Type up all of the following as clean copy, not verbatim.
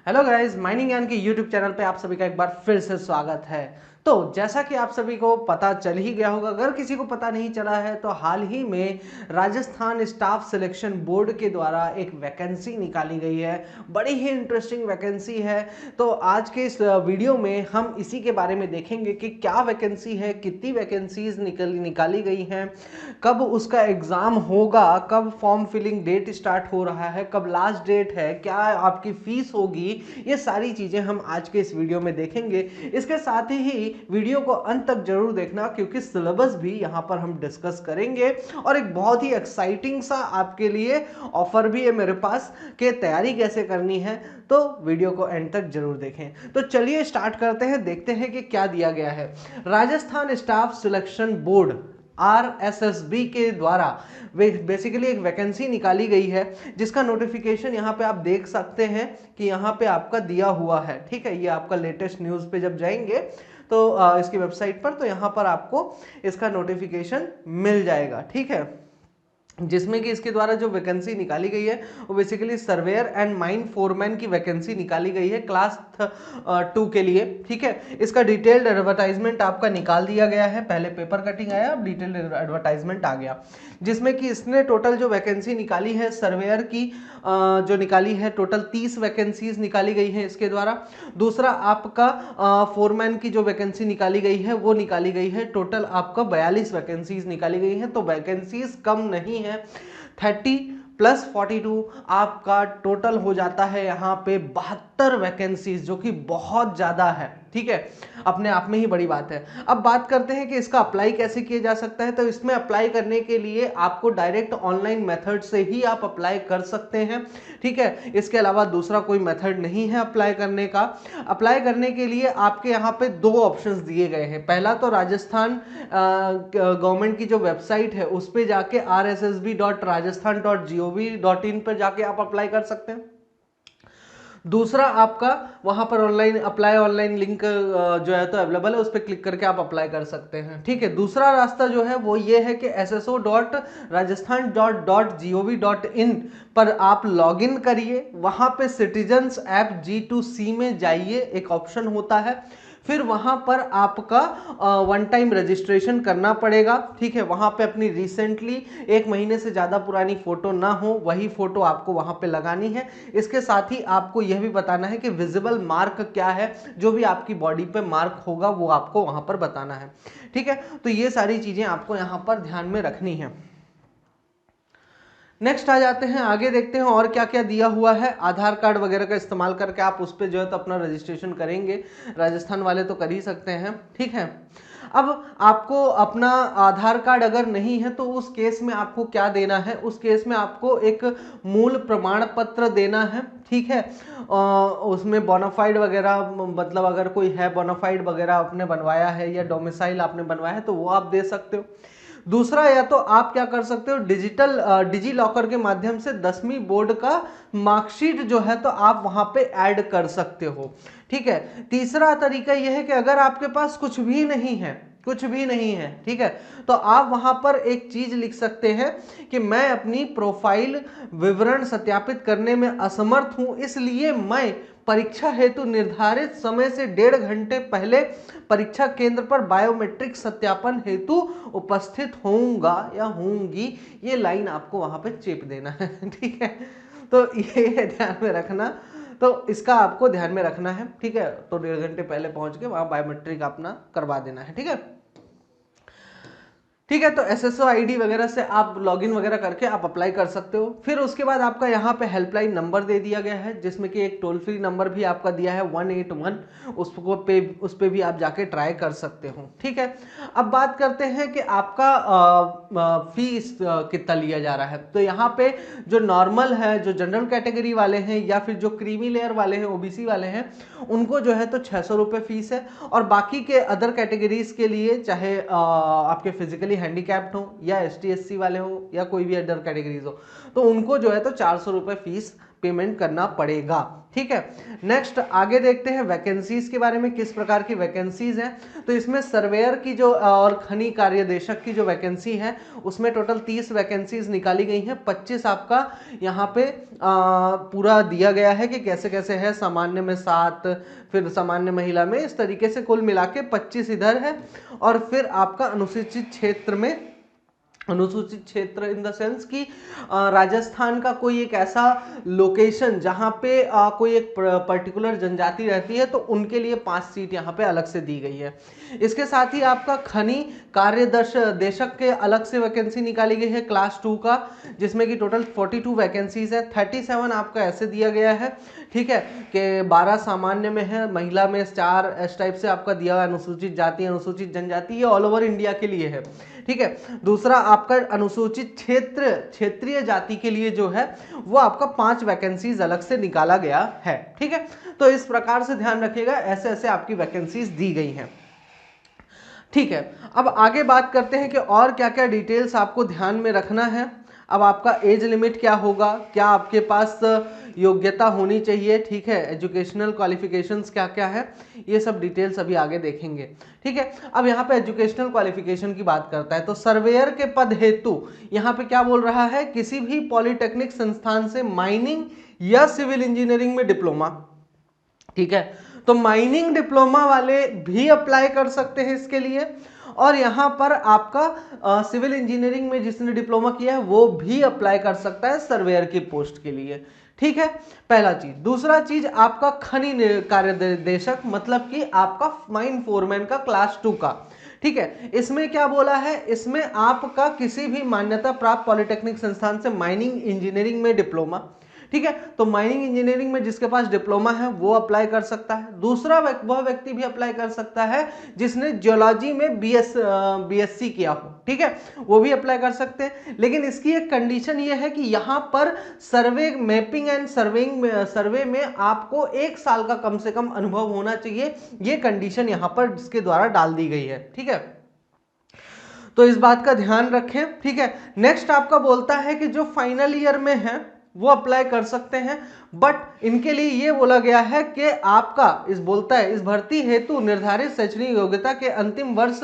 Hello guys, mining ज्ञान के YouTube channel पे आप सभी का एक बार फिर से स्वागत है। तो जैसा कि आप सभी को पता चल ही गया होगा, अगर किसी को पता नहीं चला है तो हाल ही में राजस्थान स्टाफ सिलेक्शन बोर्ड के द्वारा एक वैकेंसी निकाली गई है। बड़ी ही इंटरेस्टिंग वैकेंसी है। तो आज के इस वीडियो में हम इसी के बारे में देखेंगे कि क्या वैकेंसी है, कितनी वैकेंसीज निकाली गई हैं, कब उसका एग्जाम होगा, कब फॉर्म फिलिंग डेट स्टार्ट हो रहा है, कब लास्ट डेट है, क्या आपकी फीस होगी। ये सारी चीजें हम आज के इस वीडियो में देखेंगे। इसके साथ ही वीडियो को अंत तक जरूर देखना, क्योंकि सिलेबस भी यहाँ पर हम डिस्कस करेंगे और एक बहुत ही एक्साइटिंग सा आपके लिए ऑफर भी है मेरे पास कि तैयारी कैसे करनी है। तो वीडियो को एंड तक जरूर देखें। तो चलिए स्टार्ट करते हैं, देखते हैं कि क्या दिया गया है। Rajasthan staff selection board RSSB के द्वारा बेसिकली एक वैकेंसी निकाली गई है, जिसका नोटिफिकेशन यहाँ पे आप देख सकते हैं कि यहाँ पे आपका दिया हुआ है। ठीक है, ये आपका लेटेस्ट न्यूज़ पे जब जाएंगे तो इसकी वेबसाइट पर, तो यहाँ पर आपको इसका नोटिफिकेशन मिल जाएगा। ठीक है, जिसमें कि इसके द्वारा जो वैकेंसी निकाली गई है वो basically surveyor and mine foreman की वैकेंसी निकाली गई है क्लास 2 के लिए। ठीक है, इसका डिटेल्ड एडवर्टाइजमेंट आपका निकाल दिया गया है। पहले पेपर कटिंग आया, अब डिटेल्ड एडवर्टाइजमेंट आ गया, जिसमें कि इसने टोटल जो वैकेंसी निकाली है सर्वेयर की जो निकाली है, टोटल 30 वैकेंसीज निकाली गई है इसके द्वारा। दूसरा आपका फोरमैन की जो वैकेंसी निकाली गई है वो निकाली गई है, टोटल आपका 42 वैकेंसीज निकाली गई है। तो वैकेंसीज कम नहीं है, 30 प्लस 42 आपका टोटल हो जाता है यहाँ पे 72 वैकेंसीज, जो कि बहुत ज्यादा है। ठीक है, अपने आप में ही बड़ी बात है। अब बात करते हैं कि इसका अप्लाई कैसे किया जा सकता है। तो इसमें अप्लाई करने के लिए आपको डायरेक्ट ऑनलाइन मेथड से ही आप अप्लाई कर सकते हैं। ठीक है, इसके अलावा दूसरा कोई मेथड नहीं है अप्लाई करने का। अप्लाई करने के लिए आपके यहाँ पे दो ऑप्शंस दिए गए हैं। पहला तो राजस्थान गवर्नमेंट की जो वेबसाइट है उस पे जाके rssb.rajasthan.gov.in पर जाके आप अप्लाई कर सकते हैं। दूसरा आपका वहां पर ऑनलाइन लिंक जो है तो अवेलेबल है, उस पर क्लिक करके आप अप्लाई कर सकते हैं। ठीक है, दूसरा रास्ता जो है वो ये है कि sso.rajasthan.gov.in पर आप लॉगिन करिए। वहां पे सिटीजन्स ऐप G2C में जाइए, एक ऑप्शन होता है। फिर वहां पर आपका वन टाइम रजिस्ट्रेशन करना पड़ेगा। ठीक है, वहां पे अपनी रिसेंटली 1 महीने से ज्यादा पुरानी फोटो ना हो, वही फोटो आपको वहां पे लगानी है। इसके साथ ही आपको यह भी बताना है कि विजिबल मार्क क्या है, जो भी आपकी बॉडी पे मार्क होगा वो आपको वहां पर बताना है। ठीक है, तो ये सारी चीजें आपको यहां पर ध्यान में रखनी है। नेक्स्ट आ जाते हैं, आगे देखते हैं और क्या क्या दिया हुआ है। आधार कार्ड वगैरह का इस्तेमाल करके आप उस पर जो है तो अपना रजिस्ट्रेशन करेंगे। राजस्थान वाले तो कर ही सकते हैं। ठीक है, अब आपको अपना आधार कार्ड अगर नहीं है तो उस केस में आपको क्या देना है, उस केस में आपको एक मूल प्रमाण पत्र देना है। ठीक है, उसमें बोनाफाइड वगैरह, मतलब अगर कोई है बोनाफाइड वगैरह आपने बनवाया है या डोमिसाइल आपने बनवाया है तो वो आप दे सकते हो। दूसरा, या तो आप क्या कर सकते हो, डिजी लॉकर के माध्यम से 10वीं बोर्ड का मार्कशीट जो है तो आप वहां पे ऐड कर सकते हो। ठीक है, तीसरा तरीका यह है कि अगर आपके पास कुछ भी नहीं है, कुछ भी नहीं है, ठीक है, तो आप वहां पर एक चीज लिख सकते हैं कि मैं अपनी प्रोफाइल विवरण सत्यापित करने में असमर्थ हूं, इसलिए मैं परीक्षा हेतु निर्धारित समय से 1.5 घंटे पहले परीक्षा केंद्र पर बायोमेट्रिक सत्यापन हेतु उपस्थित होऊंगा या होऊंगी। ये लाइन आपको वहां पे चेप देना है। ठीक है, तो ये ध्यान में रखना, तो इसका आपको ध्यान में रखना है। ठीक है, तो 1.5 घंटे पहले पहुंच के वहां बायोमेट्रिक अपना करवा देना है। ठीक है, ठीक है, तो SSO ID वगैरह से आप लॉगिन वगैरह करके आप अप्लाई कर सकते हो। फिर उसके बाद आपका यहाँ पे हेल्पलाइन नंबर दे दिया गया है, जिसमें कि एक टोल फ्री नंबर भी आपका दिया है 181, उस पे भी आप जाके ट्राई कर सकते हो। ठीक है, अब बात करते हैं कि आपका फीस कितना लिया जा रहा है। तो यहाँ पे जो नॉर्मल है, जो जनरल कैटेगरी वाले हैं या फिर जो क्रीमी लेयर वाले हैं, OBC वाले हैं, उनको जो है तो 600 रुपये फीस है। और बाकी के अदर कैटेगरीज के लिए, चाहे आपके फिजिकली हैंडीकैप्ड हो या ST SC वाले हो या कोई भी अदर कैटेगरीज हो, तो उनको जो है तो 400 रुपये फीस पेमेंट करना पड़ेगा। ठीक है, नेक्स्ट आगे देखते हैं वैकेंसीज के बारे में, किस प्रकार की वैकेंसीज हैं। तो इसमें सर्वेयर की जो और खनि कार्यदेशक की जो वैकेंसी है उसमें टोटल 30 वैकेंसीज निकाली गई हैं। 25 आपका यहाँ पे पूरा दिया गया है कि कैसे कैसे है, सामान्य में 7, फिर सामान्य महिला में, इस तरीके से कुल मिला के 25 इधर है। और फिर आपका अनुसूचित क्षेत्र में, अनुसूचित क्षेत्र इन द सेंस कि राजस्थान का कोई एक ऐसा लोकेशन जहां पे कोई एक पर्टिकुलर जनजाति रहती है तो उनके लिए 5 सीट यहाँ पे अलग से दी गई है। इसके साथ ही आपका खनि कार्यदेशक के अलग से वैकेंसी निकाली गई है क्लास 2 का, जिसमें कि टोटल 42 वैकेंसीज है। 37 आपका ऐसे दिया गया है, ठीक है, कि 12 सामान्य में है, महिला में 4, इस टाइप से आपका दिया हुआ है। अनुसूचित जाति, अनुसूचित जनजाति, ये ऑल ओवर इंडिया के लिए है। ठीक है, दूसरा आपका अनुसूचित क्षेत्र, क्षेत्रीय जाति के लिए जो है वो आपका 5 वैकेंसीज अलग से निकाला गया है। ठीक है, तो इस प्रकार से ध्यान रखिएगा, ऐसे ऐसे आपकी वैकेंसीज दी गई हैं। ठीक है, अब आगे बात करते हैं कि और क्या क्या डिटेल्स आपको ध्यान में रखना है। अब आपका एज लिमिट क्या होगा, क्या आपके पास योग्यता होनी चाहिए, ठीक है, एजुकेशनल क्वालिफिकेशंस क्या क्या है, ये सब डिटेल्स अभी आगे देखेंगे। ठीक है, अब यहाँ पे एजुकेशनल क्वालिफिकेशन की बात करता है तो सर्वेयर के पद हेतु यहाँ पे क्या बोल रहा है, किसी भी पॉलिटेक्निक संस्थान से माइनिंग या सिविल इंजीनियरिंग में डिप्लोमा। ठीक है, तो माइनिंग डिप्लोमा वाले भी अप्लाई कर सकते हैं इसके लिए, और यहां पर आपका सिविल इंजीनियरिंग में जिसने डिप्लोमा किया है वो भी अप्लाई कर सकता है सर्वेयर की पोस्ट के लिए। ठीक है, पहला चीज। दूसरा चीज आपका खनि कार्यदेशक, मतलब कि आपका माइन फोरमैन का क्लास 2 का। ठीक है, इसमें क्या बोला है, इसमें आपका किसी भी मान्यता प्राप्त पॉलिटेक्निक संस्थान से माइनिंग इंजीनियरिंग में डिप्लोमा। ठीक है, तो माइनिंग इंजीनियरिंग में जिसके पास डिप्लोमा है वो अप्लाई कर सकता है। दूसरा वह व्यक्ति भी अप्लाई कर सकता है जिसने जियोलॉजी में बीएससी किया हो। ठीक है, वो भी अप्लाई कर सकते हैं, लेकिन इसकी एक कंडीशन ये है कि यहां पर सर्वे, मैपिंग एंड सर्वे में आपको 1 साल का कम से कम अनुभव होना चाहिए। ये कंडीशन यहां पर इसके द्वारा डाल दी गई है। ठीक है, तो इस बात का ध्यान रखें। ठीक है, नेक्स्ट आपका बोलता है कि जो फाइनल ईयर में है वो अप्लाई कर सकते हैं, बट इनके लिए ये बोला गया है कि आपका इस भर्ती हेतु निर्धारित शैक्षणिक योग्यता के अंतिम वर्ष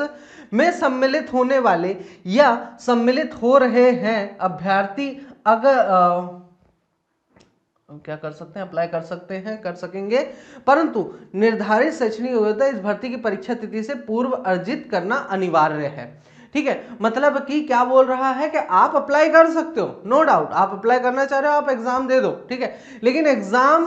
में सम्मिलित होने वाले या सम्मिलित हो रहे हैं अभ्यर्थी अगर क्या कर सकते हैं, अप्लाई कर सकते हैं, कर सकेंगे, परंतु निर्धारित शैक्षणिक योग्यता इस भर्ती की परीक्षा तिथि से पूर्व अर्जित करना अनिवार्य है। ठीक है, मतलब कि क्या बोल रहा है कि आप अप्लाई कर सकते हो, नो डाउट, आप अप्लाई करना चाह रहे हो, आप एग्जाम दे दो। ठीक है, लेकिन एग्जाम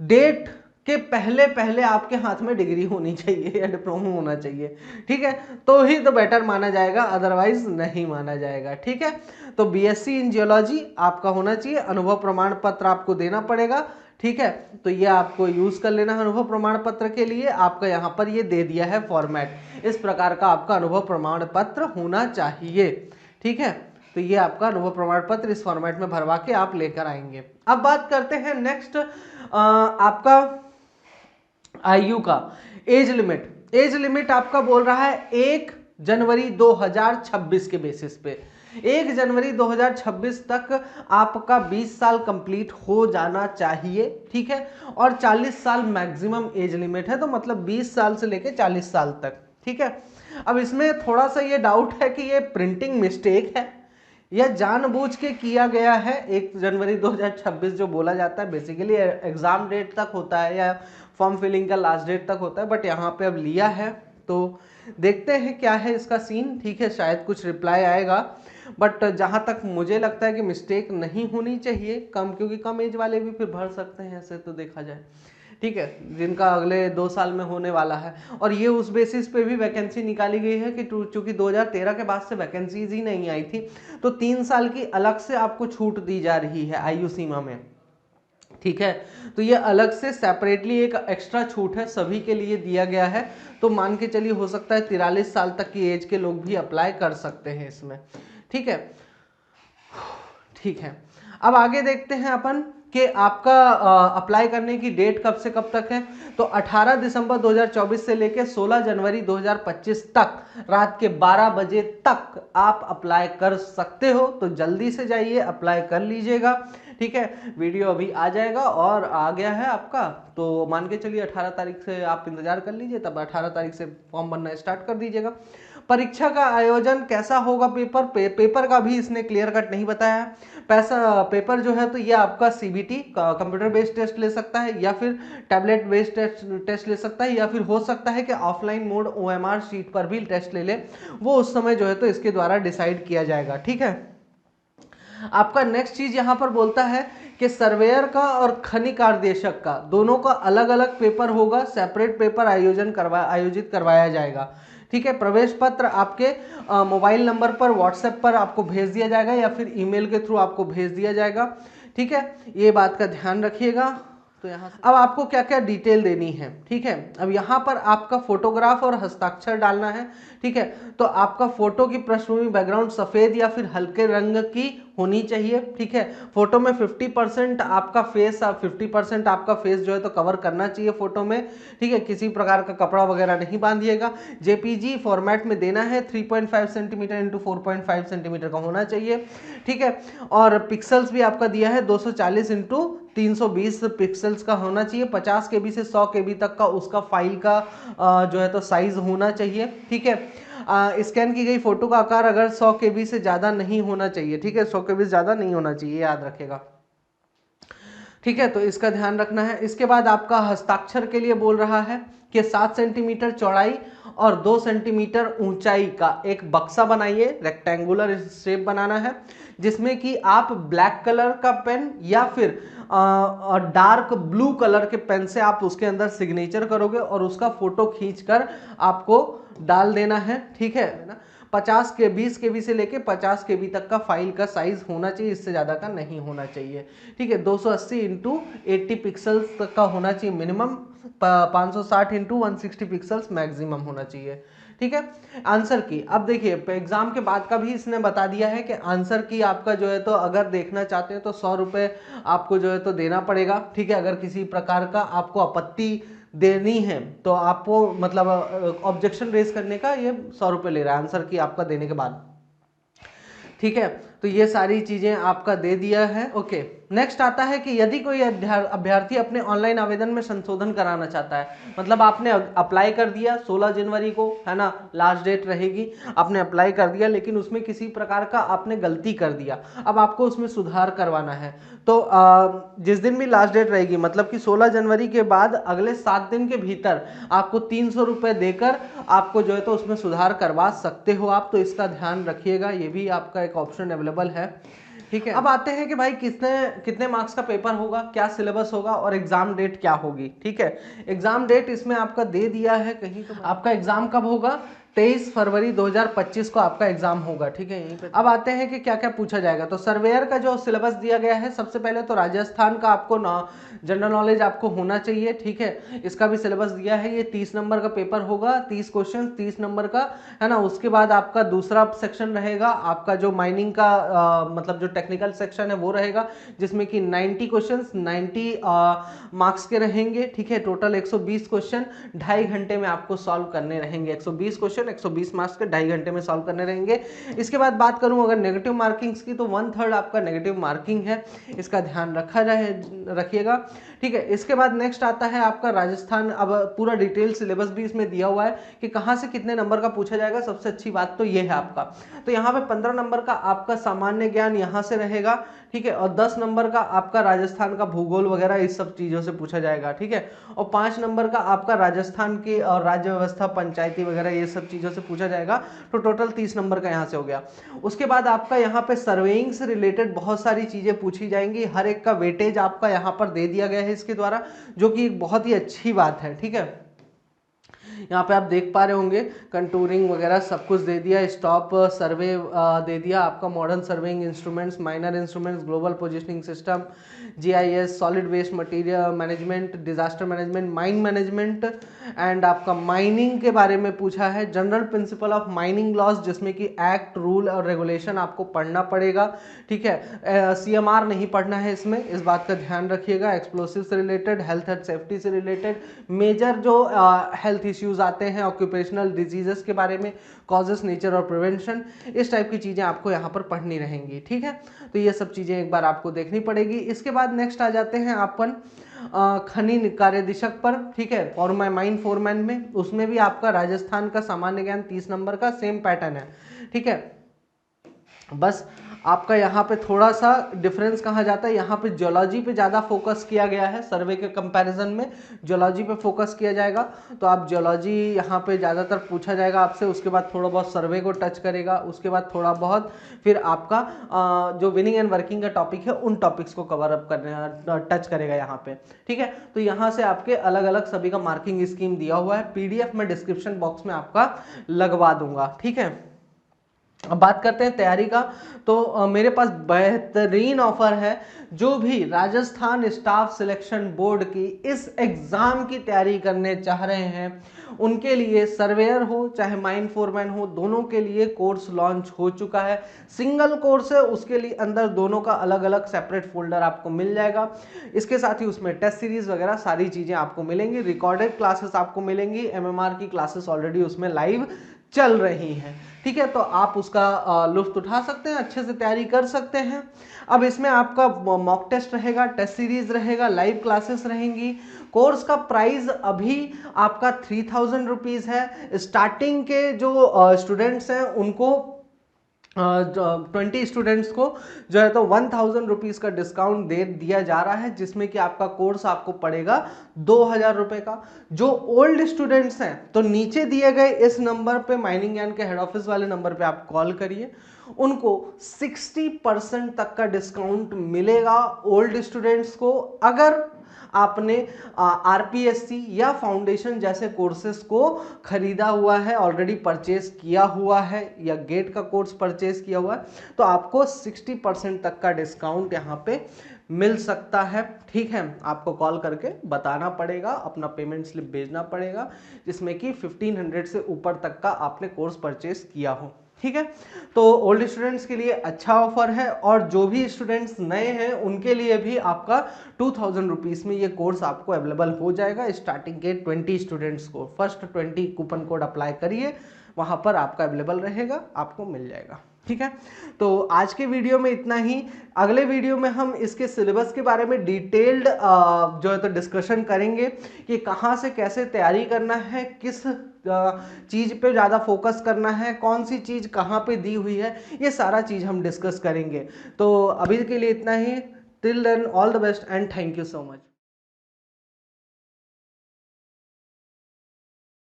डेट के पहले पहले आपके हाथ में डिग्री होनी चाहिए या डिप्लोमा होना चाहिए। ठीक है, तो ही तो बेटर माना जाएगा, अदरवाइज नहीं माना जाएगा। ठीक है, तो बीएससी इन जियोलॉजी आपका होना चाहिए, अनुभव प्रमाण पत्र आपको देना पड़ेगा। ठीक है, तो ये आपको यूज कर लेना है अनुभव प्रमाण पत्र के लिए। आपका यहाँ पर ये दे दिया है फॉर्मेट, इस प्रकार का आपका अनुभव प्रमाण पत्र होना चाहिए। ठीक है, तो ये आपका अनुभव प्रमाण पत्र इस फॉर्मेट में भरवा के आप लेकर आएंगे। अब बात करते हैं नेक्स्ट आपका आयु का, एज लिमिट। एज लिमिट आपका बोल रहा है 1 जनवरी 2026 के बेसिस पे, 1 जनवरी 2026 तक आपका 20 साल कंप्लीट हो जाना चाहिए। ठीक है, और 40 साल मैक्सिमम एज लिमिट है, तो मतलब 20 साल से लेके 40 साल तक। ठीक है, अब इसमें थोड़ा सा ये डाउट है कि ये प्रिंटिंग मिस्टेक है या जानबूझ के किया गया है। 1 जनवरी 2026 जो बोला जाता है बेसिकली एग्जाम डेट तक होता है या फॉर्म फिलिंग का लास्ट डेट तक होता है, बट यहाँ पे अब लिया है, तो देखते हैं क्या है इसका सीन। ठीक है, शायद कुछ रिप्लाई आएगा, बट जहाँ तक मुझे लगता है कि मिस्टेक नहीं होनी चाहिए, क्योंकि कम एज वाले भी फिर भर सकते हैं ऐसे तो देखा जाए। ठीक है, जिनका अगले 2 साल में होने वाला है, और ये उस बेसिस पे भी वैकेंसी निकाली गई है कि चूंकि 2013 के बाद से वैकेंसीज ही नहीं आई थी, तो 3 साल की अलग से आपको छूट दी जा रही है आयु सीमा में। ठीक है, तो ये अलग से सेपरेटली एक एक्स्ट्रा छूट है, सभी के लिए दिया गया है। तो मान के चलिए हो सकता है 43 साल तक की एज के लोग भी अप्लाई कर सकते हैं इसमें। ठीक है, ठीक है, अब आगे देखते हैं अपन कि आपका अप्लाई करने की डेट कब से कब तक है। तो 18 दिसंबर 2024 से लेकर 16 जनवरी 2025 तक रात के 12 बजे तक आप अप्लाई कर सकते हो। तो जल्दी से जाइए अप्लाई कर लीजिएगा, ठीक है। वीडियो अभी आ जाएगा और आ गया है आपका, तो मान के चलिए 18 तारीख से आप इंतजार कर लीजिए, तब 18 तारीख से फॉर्म भरना स्टार्ट कर दीजिएगा। परीक्षा का आयोजन कैसा होगा, पेपर का भी इसने क्लियर कट नहीं बताया है। पैसा पेपर जो है तो ये आपका सीबीटी कंप्यूटर बेस्ड टेस्ट ले सकता है, या फिर टैबलेट बेस्ड टेस्ट ले सकता है, या फिर हो सकता है कि ऑफलाइन मोड ओएमआर शीट पर भी टेस्ट ले ले, वो उस समय जो है तो इसके द्वारा डिसाइड किया जाएगा, ठीक है। आपका नेक्स्ट चीज यहां पर बोलता है कि सर्वेयर का और खनिक आदेशक का दोनों का अलग अलग पेपर होगा, सेपरेट पेपर आयोजित करवाया जाएगा, ठीक है। प्रवेश पत्र आपके मोबाइल नंबर पर व्हाट्सएप पर आपको भेज दिया जाएगा या फिर ईमेल के थ्रू आपको भेज दिया जाएगा, ठीक है। ये बात का ध्यान रखिएगा। तो यहाँ अब आपको क्या क्या डिटेल देनी है, ठीक है। अब यहाँ पर आपका फोटोग्राफ और हस्ताक्षर डालना है, ठीक है। तो आपका फोटो की पृष्ठभूमि बैकग्राउंड सफेद या फिर हल्के रंग की होनी चाहिए, ठीक है। फोटो में 50% आपका फेस 50% आपका फेस जो है तो कवर करना चाहिए फोटो में, ठीक है। किसी प्रकार का कपड़ा वगैरह नहीं बांधिएगा। जेपीजी फॉर्मेट में देना है, 3.5 सेंटीमीटर इंटू 4.5 सेंटीमीटर का होना चाहिए, ठीक है। और पिक्सल्स भी आपका दिया है 240 इंटू 320 पिक्सल्स का होना चाहिए। 50 केबी से 100 केबी तक का उसका फाइल का जो है तो साइज होना चाहिए, ठीक है। स्कैन की गई फोटो का आकार अगर 100 केबी से ज्यादा नहीं होना चाहिए, ठीक है। 100 केबी से ज्यादा नहीं होना चाहिए, याद रखेगा, ठीक है। तो इसका ध्यान रखना है। इसके बाद आपका हस्ताक्षर के लिए बोल रहा है कि 7 सेंटीमीटर चौड़ाई और 2 सेंटीमीटर ऊंचाई का एक बक्सा बनाइए, रेक्टेंगुलर शेप बनाना है, जिसमें कि आप ब्लैक कलर का पेन या फिर डार्क ब्लू कलर के पेन से आप उसके अंदर सिग्नेचर करोगे और उसका फोटो खींचकर आपको डाल देना है, ठीक है ना। 20 केबी से लेके 50 केबी तक का फाइल का साइज होना चाहिए, इससे ज्यादा का नहीं होना चाहिए, ठीक है। 280 इंटू 80 पिक्सल्स तक का होना चाहिए मिनिमम, 560 इंटू 160 पिक्सल्स मैक्सिमम होना चाहिए, ठीक है। आंसर की अब देखिए एग्जाम के बाद का भी इसने बता दिया है कि आंसर की आपका जो है तो अगर देखना चाहते हैं तो 100 रुपये आपको जो है तो देना पड़ेगा, ठीक है। अगर किसी प्रकार का आपको आपत्ति देनी है तो आपको मतलब ऑब्जेक्शन रेज करने का ये 100 रुपये ले रहा है आंसर की आपका देने के बाद, ठीक है। तो ये सारी चीजें आपका दे दिया है, ओके। नेक्स्ट आता है कि यदि कोई अभ्यर्थी अपने ऑनलाइन आवेदन में संशोधन कराना चाहता है, मतलब आपने अप्लाई कर दिया 16 जनवरी को, है ना, लास्ट डेट रहेगी, आपने अप्लाई कर दिया लेकिन उसमें किसी प्रकार का आपने गलती कर दिया, अब आपको उसमें सुधार करवाना है। तो जिस दिन भी लास्ट डेट रहेगी मतलब कि 16 जनवरी के बाद अगले 7 दिन के भीतर आपको 300 रुपये देकर आपको जो है तो उसमें सुधार करवा सकते हो आप, तो इसका ध्यान रखिएगा, ये भी आपका एक ऑप्शन अवेलेबल है, ठीक है। अब आते हैं कि भाई कितने कितने मार्क्स का पेपर होगा, क्या सिलेबस होगा और एग्जाम डेट क्या होगी, ठीक है। एग्जाम डेट इसमें आपका दे दिया है कहीं, तो आपका एग्जाम कब होगा, 23 फरवरी 2025 को आपका एग्जाम होगा, ठीक है। यहीं पे अब आते हैं कि क्या क्या पूछा जाएगा। तो सर्वेयर का जो सिलेबस दिया गया है, सबसे पहले तो राजस्थान का आपको जनरल नॉलेज आपको होना चाहिए, ठीक है। इसका भी सिलेबस दिया है, ये 30 नंबर का पेपर होगा, 30 क्वेश्चन 30 नंबर का, है ना। उसके बाद आपका दूसरा सेक्शन रहेगा आपका जो माइनिंग का मतलब जो टेक्निकल सेक्शन है वो रहेगा, जिसमें कि 90 क्वेश्चन 90 मार्क्स के रहेंगे, ठीक है। टोटल 120 क्वेश्चन 2.5 घंटे में आपको सॉल्व करने रहेंगे, 120 क्वेश्चन 120 मार्क्स के 2.5 घंटे में सॉल्व करने रहेंगे। इसके बाद बात करूं अगर नेगेटिव मार्किंग्स की, तो 1/3 आपका नेगेटिव मार्किंग है, इसका ध्यान रखिएगा, ठीक है। इसके बाद नेक्स्ट आता है आपका राजस्थान, अब पूरा डिटेल सिलेबस भी इसमें दिया हुआ है कि कहां से कितने नंबर का पूछा जाएगा। सबसे अच्छी बात तो ये है आपका, तो यहाँ पे 15 नंबर का आपका सामान्य ज्ञान यहाँ से रहेगा, ठीक है। और 10 नंबर का आपका राजस्थान का भूगोल वगैरह इस सब चीजों से पूछा जाएगा, ठीक है। और 5 नंबर का आपका राजस्थान की और राज्य व्यवस्था पंचायती वगैरह ये सब चीजों से पूछा जाएगा, तो टोटल 30 नंबर का यहाँ से हो गया। उसके बाद आपका यहाँ पे सर्वेइंग से रिलेटेड बहुत सारी चीजें पूछी जाएंगी, हर एक का वेटेज आपका यहाँ पर दे दिया गया है इसके द्वारा, जो कि एक बहुत ही अच्छी बात है, ठीक है। यहाँ पे आप देख पा रहे होंगे कंटूरिंग वगैरह सब कुछ दे दिया, स्टॉप सर्वे दे दिया आपका, modern surveying instruments, minor instruments, global positioning system, GIS, solid waste material management, disaster management, mine management and आपका माइनिंग के बारे में पूछा है, general principle of mining laws जिसमें कि एक्ट, रूल और रेगुलेशन आपको पढ़ना पड़ेगा, ठीक है। सीएमआर नहीं पढ़ना है इसमें, इस बात का ध्यान रखिएगा। एक्सप्लोसिव से रिलेटेड, हेल्थ एंड सेफ्टी से रिलेटेड, मेजर जो हेल्थ इश्यूज आते हैं, ऑक्यूपेशनल डिजीजेस के बारे में, कॉजेस, नेचर और प्रिवेंशन, इस टाइप की चीजें आपको यहाँ पर पढ़नी रहेंगी, ठीक है। तो ये सब चीजें एक बार आपको देखनी पड़ेगी। इसके बाद नेक्स्ट आ जाते हैं अपन खनिज कार्यदिशक पर, ठीक है, और माइन फोरमैन में, उसमें भी आपका राजस्थान का सामान्य ज्ञान 30 नंबर का सेम पैटर्न है, ठीक है। बस आपका यहाँ पे थोड़ा सा डिफरेंस कहाँ जाता है, यहाँ पे जियोलॉजी पे ज़्यादा फोकस किया गया है, सर्वे के कंपैरिजन में जियोलॉजी पे फोकस किया जाएगा। तो आप जियोलॉजी यहाँ पे ज़्यादातर पूछा जाएगा आपसे, उसके बाद थोड़ा बहुत सर्वे को टच करेगा, उसके बाद थोड़ा बहुत फिर आपका जो विनिंग एंड वर्किंग का टॉपिक है उन टॉपिक्स को कवर अप करने टच करेगा यहाँ पे, ठीक है। तो यहाँ से आपके अलग अलग सभी का मार्किंग स्कीम दिया हुआ है, पीडीएफ में डिस्क्रिप्शन बॉक्स में आपका लगवा दूंगा, ठीक है। अब बात करते हैं तैयारी का। तो मेरे पास बेहतरीन ऑफर है, जो भी राजस्थान स्टाफ सिलेक्शन बोर्ड की इस एग्जाम की तैयारी करने चाह रहे हैं उनके लिए, सर्वेयर हो चाहे माइन फोरमैन हो, दोनों के लिए कोर्स लॉन्च हो चुका है। सिंगल कोर्स है, उसके लिए अंदर दोनों का अलग अलग सेपरेट फोल्डर आपको मिल जाएगा। इसके साथ ही उसमें टेस्ट सीरीज वगैरह सारी चीजें आपको मिलेंगी, रिकॉर्डेड क्लासेस आपको मिलेंगी, एमएमआर की क्लासेस ऑलरेडी उसमें लाइव चल रही हैं, ठीक है। तो आप उसका लुत्फ उठा सकते हैं, अच्छे से तैयारी कर सकते हैं। अब इसमें आपका मॉक टेस्ट रहेगा, टेस्ट सीरीज रहेगा, लाइव क्लासेस रहेंगी। कोर्स का प्राइस अभी आपका 3000 रुपीज है। स्टार्टिंग के जो स्टूडेंट्स हैं उनको 20 स्टूडेंट्स को जो है तो 1000 रुपीज का डिस्काउंट दे दिया जा रहा है, जिसमें कि आपका कोर्स आपको पड़ेगा 2000 रुपए का। जो ओल्ड स्टूडेंट्स हैं तो नीचे दिए गए इस नंबर पे, माइनिंग ज्ञान के हेड ऑफिस वाले नंबर पे आप कॉल करिए, उनको 60% तक का डिस्काउंट मिलेगा ओल्ड स्टूडेंट्स को। अगर आपने आरपीएससी या फाउंडेशन जैसे कोर्सेज को खरीदा हुआ है, ऑलरेडी परचेज किया हुआ है, या गेट का कोर्स परचेज किया हुआ है, तो आपको 60% तक का डिस्काउंट यहाँ पे मिल सकता है, ठीक है। आपको कॉल करके बताना पड़ेगा, अपना पेमेंट स्लिप भेजना पड़ेगा, जिसमें कि 1500 से ऊपर तक का आपने कोर्स परचेज किया हो, ठीक है। तो ओल्ड स्टूडेंट्स के लिए अच्छा ऑफर है, और जो भी स्टूडेंट्स नए हैं उनके लिए भी आपका 2000 रुपीज में ये कोर्स आपको अवेलेबल हो जाएगा। स्टार्टिंग के 20 स्टूडेंट्स को, फर्स्ट 20 कूपन कोड अप्लाई करिए, वहां पर आपका अवेलेबल रहेगा, आपको मिल जाएगा, ठीक है। तो आज के वीडियो में इतना ही। अगले वीडियो में हम इसके सिलेबस के बारे में डिटेल्ड जो है तो डिस्कशन करेंगे कि कहाँ से कैसे तैयारी करना है, किस चीज पे ज़्यादा फोकस करना है, कौन सी चीज कहाँ पे दी हुई है, ये सारा चीज हम डिस्कस करेंगे। तो अभी के लिए इतना ही। Till then all the best and thank you so much.